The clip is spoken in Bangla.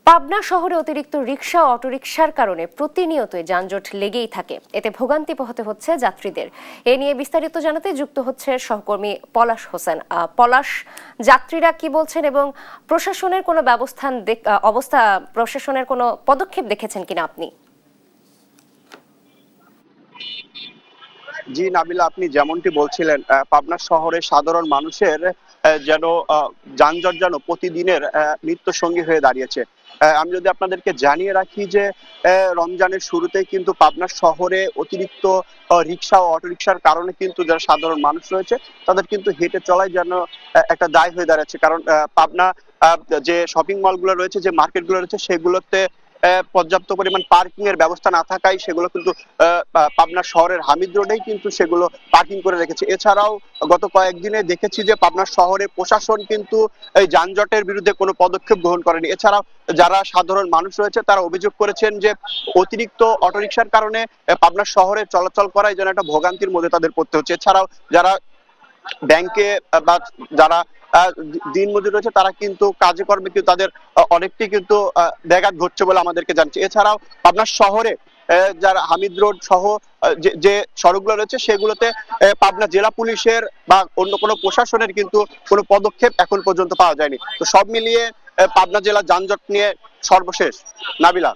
পাবনা শহরে অতিরিক্ত রিকশা ও অটোরিকশার কারণে প্রতিনিয়তই যানজট লেগেই থাকে, এতে ভোগান্তি পোহাতে হচ্ছে যাত্রীদের। এ নিয়ে বিস্তারিত জানাতে যুক্ত হচ্ছে সহকর্মী পলাশ হোসেন। পলাশ, যাত্রীরা কি বলছেন এবং প্রশাসনের কোনো প্রশাসনের কোনো পদক্ষেপ দেখেছেন কিনা আপনি? জি নাবিলা, আপনি যেমনটি বলছিলেন, পাবনা শহরে সাধারণ মানুষের যেন যানজট যেন প্রতিদিনের নিত্য সঙ্গী হয়ে দাঁড়িয়েছে। আমি যদি আপনাদেরকে জানিয়ে রাখি যে রমজানের শুরুতেই কিন্তু পাবনা শহরে অতিরিক্ত রিক্সা ও অটোরিকশার কারণে কিন্তু যারা সাধারণ মানুষ রয়েছে তাদের কিন্তু হেঁটে চলাই যেন একটা দায় হয়ে দাঁড়াচ্ছে। কারণ পাবনা যে শপিং মলগুলো রয়েছে, যে মার্কেটগুলো রয়েছে, সেগুলোতে পর্যাপ্ত পরিমাণ পার্কিং এর ব্যবস্থা না থাকায় সেগুলো কিন্তু পাবনা শহরের হামিদ রোডেই কিন্তু সেগুলো পার্কিং করে রেখেছে। এছাড়াও গত কয়েকদিনে দেখেছি যে পাবনা শহরে প্রশাসন কিন্তু এই যানজটের বিরুদ্ধে কোনো পদক্ষেপ গ্রহণ করেনি। এছাড়াও যারা সাধারণ মানুষ রয়েছে তারা অভিযোগ করেছেন যে অতিরিক্ত অটোরিকশার কারণে পাবনা শহরে চলাচল করায় যেন একটা ভোগান্তির মধ্যে তাদের পড়তে হচ্ছে। এছাড়াও যারা ব্যাংকে বা যারা দিনমজুর রয়েছে তারা কিন্তু কাজে কর্মে কিন্তু তাদের অনেকটি কিন্তু ব্যাঘাত ঘটছে বলে আমাদেরকে জানছে। এছাড়াও পাবনা শহরে যারা হামিদ রোড সহ যে সড়কগুলো রয়েছে সেগুলোতে পাবনা জেলা পুলিশের বা অন্য কোনো প্রশাসনের কিন্তু কোনো পদক্ষেপ এখন পর্যন্ত পাওয়া যায়নি। তো সব মিলিয়ে পাবনা জেলা যানজট নিয়ে সর্বশেষ নাবিলা।